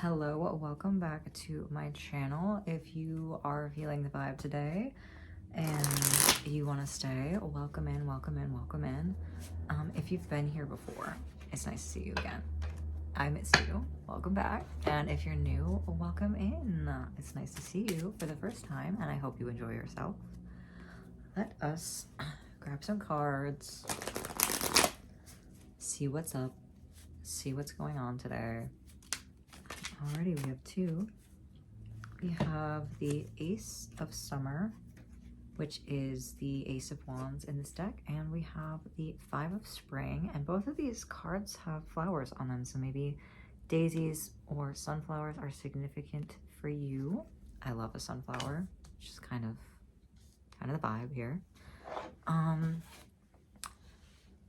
Hello, welcome back to my channel. If you are feeling the vibe today and you want to stay, welcome in, welcome in, welcome in. If you've been here before, it's nice to see you again. I miss you. Welcome back. And if you're new, welcome in. It's nice to see you for the first time, and I hope you enjoy yourself. Let us grab some cards, see what's up, see what's going on today. Alrighty, we have two. We have the Ace of Summer, which is the Ace of Wands in this deck, and we have the Five of Spring, and both of these cards have flowers on them, so maybe daisies or sunflowers are significant for you. I love a sunflower, which is kind of the vibe here.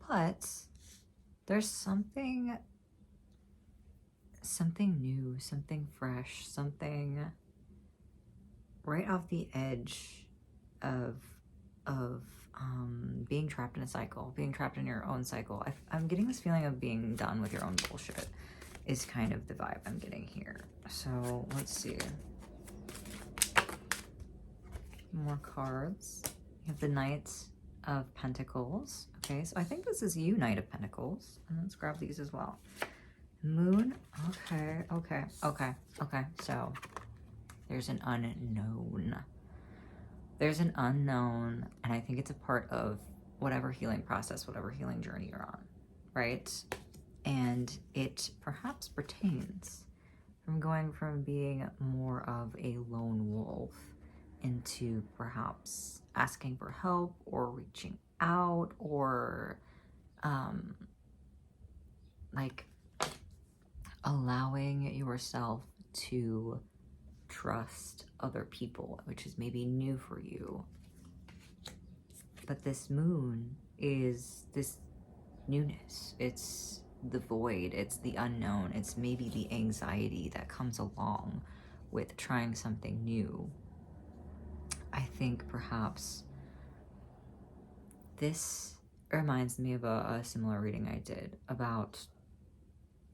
But there's something new, something fresh, something right off the edge of being trapped in a cycle, being trapped in your own cycle. I'm getting this feeling of being done with your own bullshit is kind of the vibe I'm getting here. So let's see. More cards. You have the Knight of Pentacles. Okay, so I think this is you, Knight of Pentacles. And let's grab these as well. Moon. Okay. So there's an unknown. There's an unknown, and I think it's a part of whatever healing process, whatever healing journey you're on, right? And it perhaps pertains from going from being more of a lone wolf into perhaps asking for help or reaching out or like allowing yourself to trust other people, which is maybe new for you. But this moon is this newness. It's the void. It's the unknown. It's maybe the anxiety that comes along with trying something new. I think perhaps this reminds me of a similar reading I did about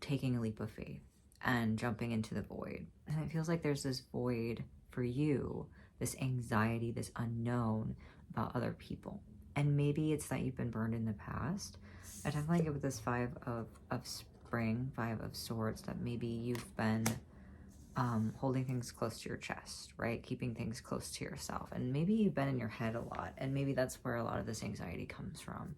taking a leap of faith and jumping into the void. And it feels like there's this void for you, this anxiety, this unknown about other people. And maybe it's that you've been burned in the past. I definitely get with this Five of Spring, Five of Swords, that maybe you've been holding things close to your chest, right? Keeping things close to yourself. And maybe you've been in your head a lot. And maybe that's where a lot of this anxiety comes from,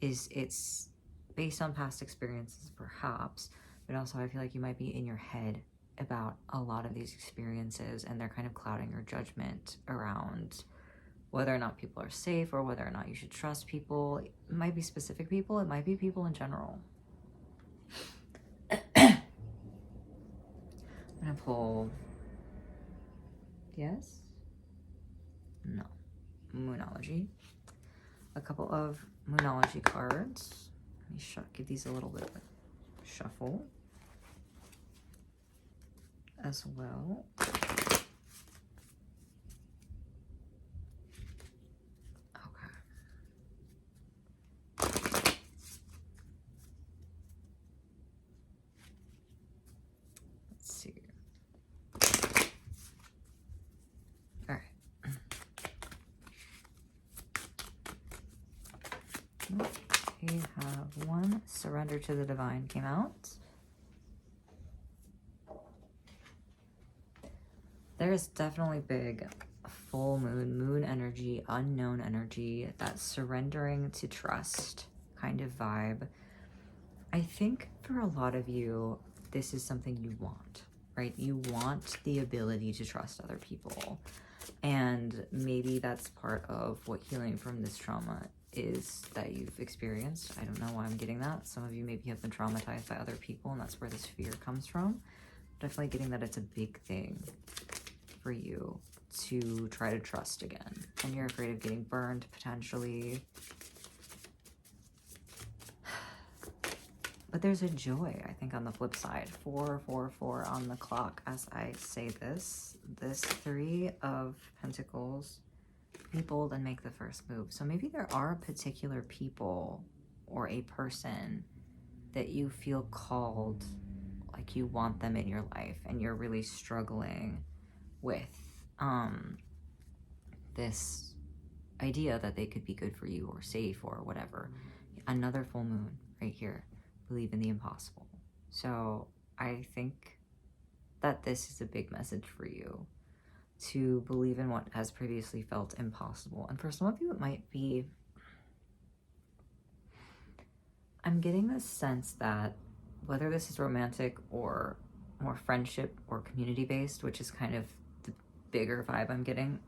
is it's based on past experiences, perhaps, but also I feel like you might be in your head about a lot of these experiences, and they're kind of clouding your judgment around whether or not people are safe or whether or not you should trust people. It might be specific people, it might be people in general. I'm gonna pull yes, no, Moonology, a couple of Moonology cards. Let me give these a little bit of a shuffle as well. Okay. Let's see. All right. We have one, Surrender to the Divine came out. There is definitely big full moon energy, unknown energy, that surrendering to trust kind of vibe. I think for a lot of you, this is something you want, right? You want the ability to trust other people. And maybe that's part of what healing from this trauma is that you've experienced. I don't know why I'm getting that. Some of you maybe have been traumatized by other people, and that's where this fear comes from. Definitely getting that it's a big thing for you to try to trust again, and you're afraid of getting burned potentially. But there's a joy, I think, on the flip side. 444 on the clock as I say this. This Three of Pentacles. Be bold and make the first move. So maybe there are particular people or a person that you feel called like you want them in your life and you're really struggling with this idea that they could be good for you or safe or whatever. Another full moon right here. Believe in the impossible. So I think that this is a big message for you, to believe in what has previously felt impossible. And for some of you, it might be, I'm getting this sense that whether this is romantic or more friendship or community based, which is kind of the bigger vibe I'm getting.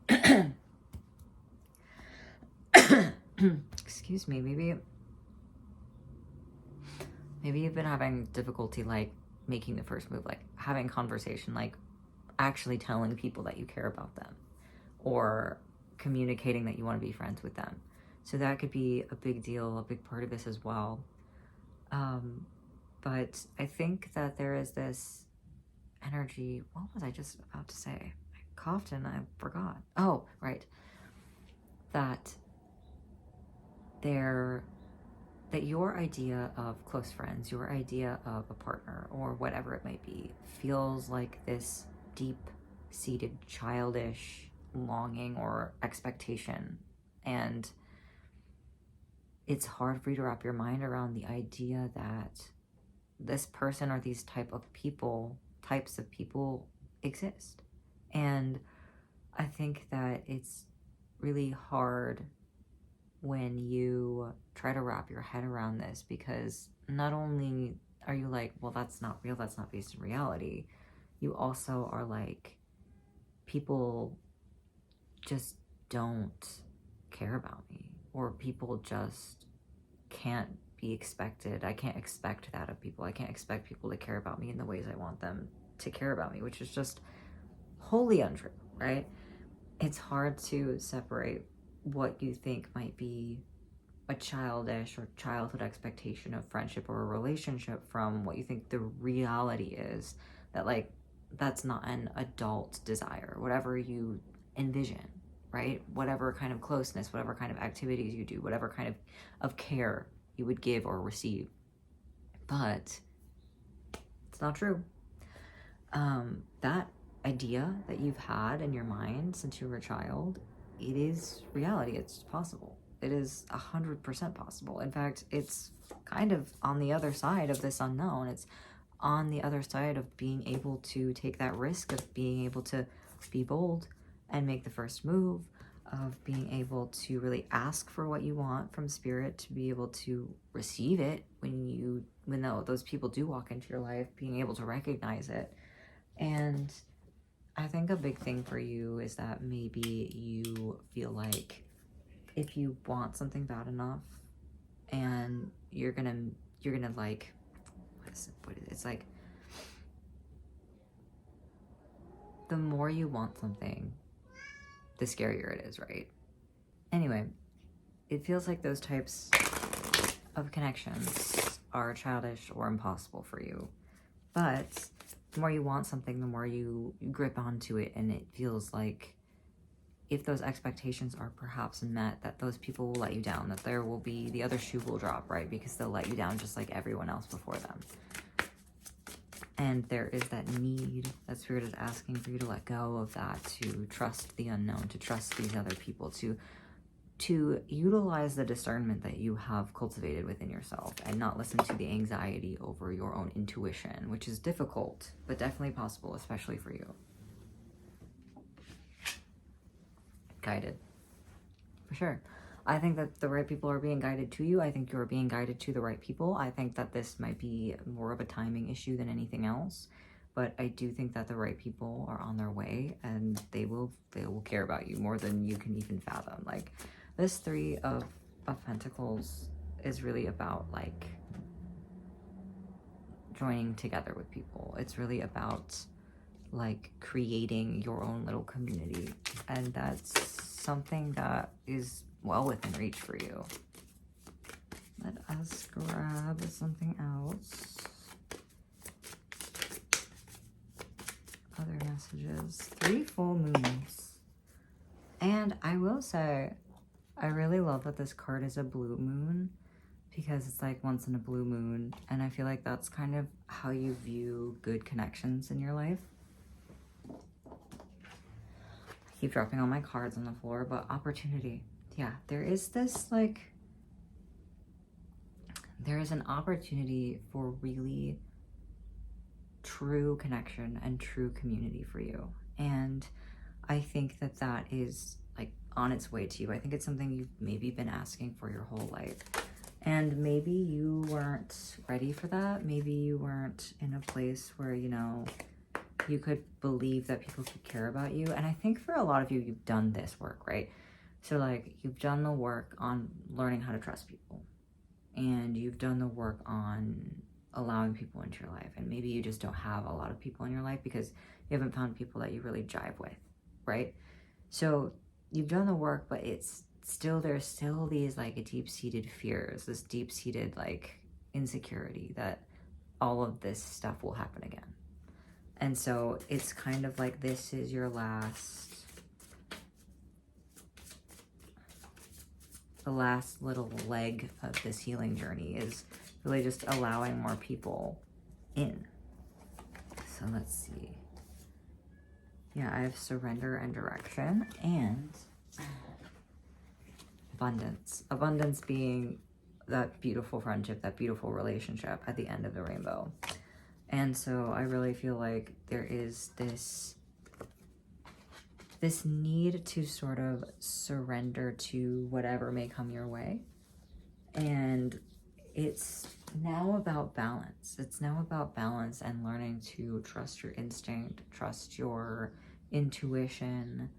Excuse me, maybe you've been having difficulty like making the first move, like having conversation, like actually telling people that you care about them or communicating that you want to be friends with them. So that could be a big deal, a big part of this as well. But I think that there is this energy. What was I just about to say? I coughed and I forgot. Oh, right. That your idea of close friends, your idea of a partner or whatever it might be, feels like this deep-seated childish longing or expectation. And it's hard for you to wrap your mind around the idea that this person or these types of people exist. And I think that it's really hard when you try to wrap your head around this, because not only are you like, well, that's not real, that's not based in reality, you also are like, people just don't care about me, or people just can't be expected. I can't expect that of people. I can't expect people to care about me in the ways I want them to care about me, which is just wholly untrue, right? It's hard to separate what you think might be a childish or childhood expectation of friendship or a relationship from what you think the reality is, that like that's not an adult desire, whatever you envision, right? Whatever kind of closeness, whatever kind of activities you do, whatever kind of care you would give or receive. But it's not true. That idea that you've had in your mind since you were a child, it is reality. It's possible. It is 100% possible. In fact, it's kind of on the other side of this unknown. It's on the other side of being able to take that risk, of being able to be bold and make the first move, of being able to really ask for what you want from spirit, to be able to receive it when those people do walk into your life, being able to recognize it. And I think a big thing for you is that maybe you feel like if you want something bad enough and you're gonna like, it's like, the more you want something, the scarier it is, right? Anyway, it feels like those types of connections are childish or impossible for you. But the more you want something, the more you grip onto it, and it feels like if those expectations are perhaps met, that those people will let you down, that the other shoe will drop, right? Because they'll let you down just like everyone else before them. And there is that need that Spirit is asking for you to let go of that, to trust the unknown, to trust these other people, to utilize the discernment that you have cultivated within yourself and not listen to the anxiety over your own intuition, which is difficult, but definitely possible, especially for you. Guided. For sure. I think that the right people are being guided to you. I think you're being guided to the right people. I think that this might be more of a timing issue than anything else. But I do think that the right people are on their way, and they will care about you more than you can even fathom. Like, this Three of Pentacles is really about like joining together with people. It's really about like creating your own little community, and that's something that is well within reach for you. Let us grab something else. Other messages. 3 full moons. And I will say, I really love that this card is a blue moon, because it's like once in a blue moon, and I feel like that's kind of how you view good connections in your life. I keep dropping all my cards on the floor, but opportunity. Yeah, there is this like, there is an opportunity for really true connection and true community for you. And I think that that is like on its way to you. I think it's something you've maybe been asking for your whole life. And maybe you weren't ready for that. Maybe you weren't in a place where, you know, you could believe that people could care about you. And I think for a lot of you, you've done this work, right? So like you've done the work on learning how to trust people, and you've done the work on allowing people into your life. And maybe you just don't have a lot of people in your life because you haven't found people that you really jive with, right? So you've done the work, but it's still, there's still these like deep-seated fears, this deep-seated like insecurity that all of this stuff will happen again. And so it's kind of like this is your last, the last little leg of this healing journey is really just allowing more people in. So let's see. Yeah, I have surrender and direction, and abundance. Abundance being that beautiful friendship, that beautiful relationship at the end of the rainbow. And so I really feel like there is this need to sort of surrender to whatever may come your way. And it's now about balance. It's now about balance and learning to trust your instinct, trust your intuition,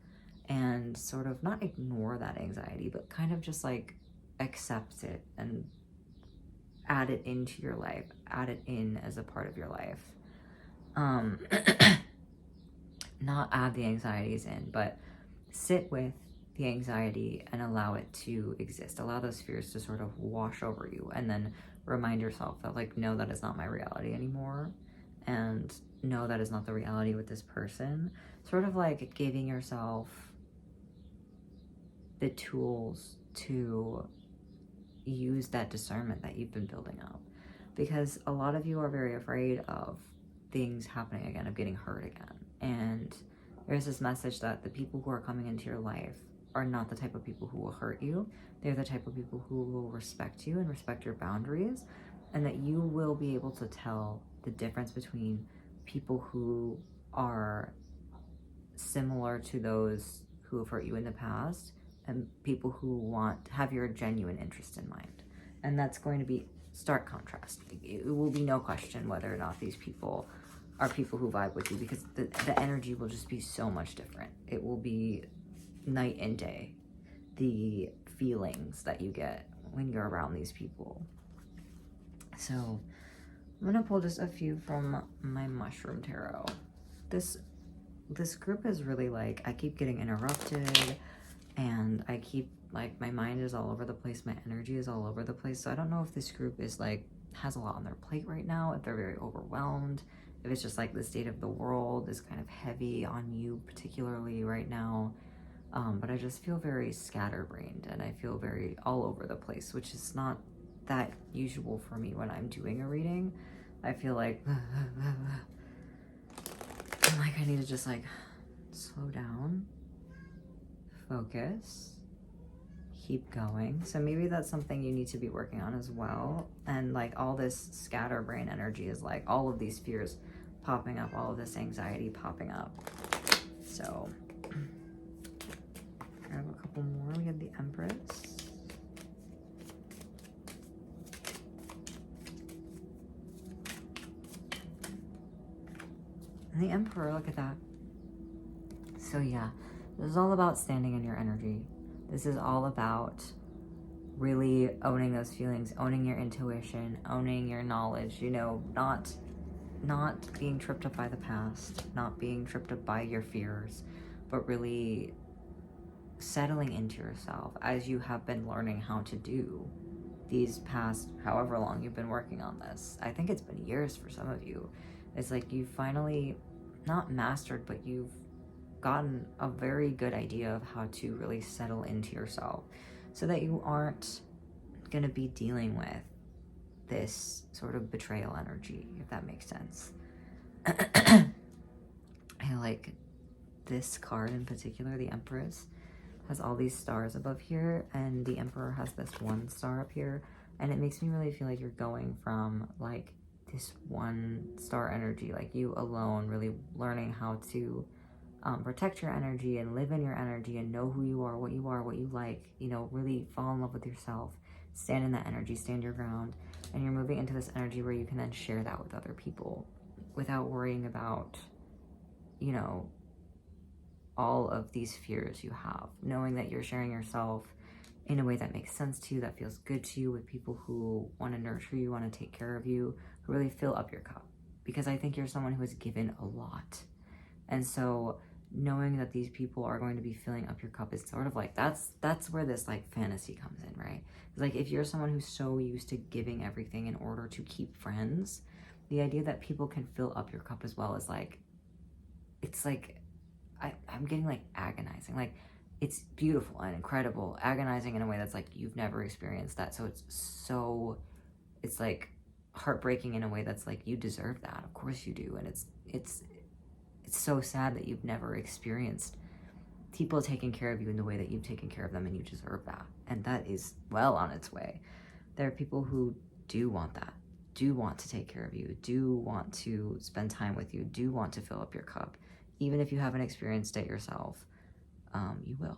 and sort of not ignore that anxiety, but kind of just like accept it and add it into your life, add it in as a part of your life. Not add the anxieties in, but sit with the anxiety and allow it to exist. Allow those fears to sort of wash over you, and then remind yourself that like, no, that is not my reality anymore. And no, that is not the reality with this person. Sort of like giving yourself the tools to use that discernment that you've been building up. Because a lot of you are very afraid of things happening again, of getting hurt again. And there's this message that the people who are coming into your life are not the type of people who will hurt you. They're the type of people who will respect you and respect your boundaries, and that you will be able to tell the difference between people who are similar to those who have hurt you in the past and people who have your genuine interest in mind. And that's going to be stark contrast. It will be no question whether or not these people are people who vibe with you, because the energy will just be so much different. It will be night and day, the feelings that you get when you're around these people. So I'm gonna pull just a few from my mushroom tarot. This group is really like, I keep getting interrupted, and I keep like, my mind is all over the place, my energy is all over the place. So I don't know if this group is like, has a lot on their plate right now, if they're very overwhelmed, if it's just like the state of the world is kind of heavy on you particularly right now. But I just feel very scatterbrained, and I feel very all over the place, which is not that usual for me when I'm doing a reading. I feel like, like I need to just like slow down, focus, keep going. So maybe that's something you need to be working on as well. And like all this scatterbrain energy is like all of these fears popping up, all of this anxiety popping up. So I have a couple more. We have the Empress. And the Emperor, look at that. So yeah, this is all about standing in your energy. This is all about really owning those feelings, owning your intuition, owning your knowledge, you know, not being tripped up by the past, not being tripped up by your fears, but really settling into yourself as you have been learning how to do these past however long you've been working on this. I think it's been years for some of you. It's like you finally not mastered, but you've gotten a very good idea of how to really settle into yourself so that you aren't going to be dealing with this sort of betrayal energy, if that makes sense. I like this card in particular, the Empress, has all these stars above here, and the Emperor has this one star up here, and it makes me really feel like you're going from like this one star energy, like you alone, really learning how to protect your energy and live in your energy and know who you are, what you like, you know, really fall in love with yourself, stand in that energy, stand your ground, and you're moving into this energy where you can then share that with other people without worrying about, you know, all of these fears you have, knowing that you're sharing yourself in a way that makes sense to you, that feels good to you, with people who want to nurture you, want to take care of you, who really fill up your cup. Because I think you're someone who has given a lot. And so knowing that these people are going to be filling up your cup is sort of like, that's where this like fantasy comes in, right? It's like if you're someone who's so used to giving everything in order to keep friends, the idea that people can fill up your cup as well is like, it's like, I'm getting like agonizing. Like, it's beautiful and incredible, agonizing in a way that's like you've never experienced that. So it's like heartbreaking in a way that's like you deserve that. Of course you do. And it's so sad that you've never experienced people taking care of you in the way that you've taken care of them, and you deserve that. And that is well on its way. There are people who do want that, do want to take care of you, do want to spend time with you, do want to fill up your cup. Even if you haven't experienced it yourself, you will.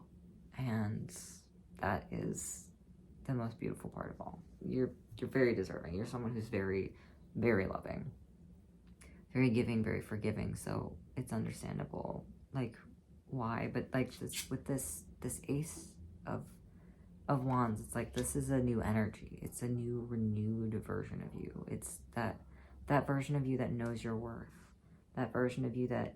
And that is the most beautiful part of all. You're very deserving. You're someone who's very, very loving, very giving, very forgiving. So it's understandable, like, why. But like with this Ace of Wands, it's like this is a new energy. It's a new, renewed version of you. It's that version of you that knows your worth. That version of you that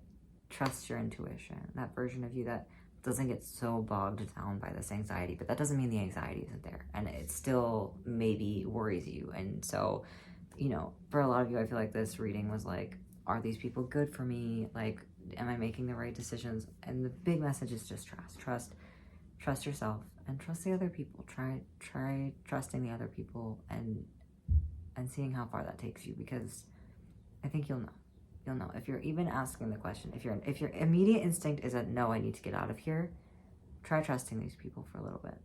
trusts your intuition, that version of you that doesn't get so bogged down by this anxiety. But that doesn't mean the anxiety isn't there, and it still maybe worries you. And so, you know, for a lot of you, I feel like this reading was like, are these people good for me? Like, am I making the right decisions? And the big message is just trust yourself and trust the other people. Try trusting the other people and seeing how far that takes you, because I think you'll know. You'll know. If you're even asking the question, if your immediate instinct is that, no, I need to get out of here, try trusting these people for a little bit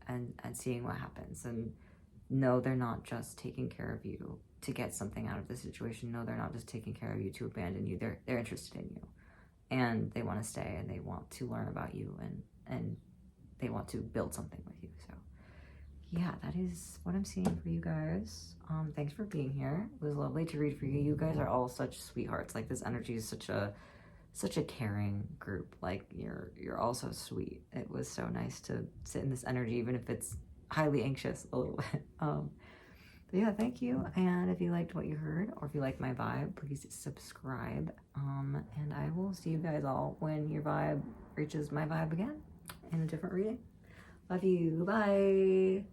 and seeing what happens. And no, they're not just taking care of you to get something out of the situation. No, they're not just taking care of you to abandon you. They're interested in you, and they want to stay, and they want to learn about you, and they want to build something with you. So yeah, that is what I'm seeing for you guys. Thanks for being here. It was lovely to read for you. You guys are all such sweethearts. Like, this energy is such a caring group. Like, you're all so sweet. It was so nice to sit in this energy, even if it's highly anxious a little bit. But yeah, thank you. And if you liked what you heard, or if you like my vibe, please subscribe. And I will see you guys all when your vibe reaches my vibe again in a different reading. Love you. Bye.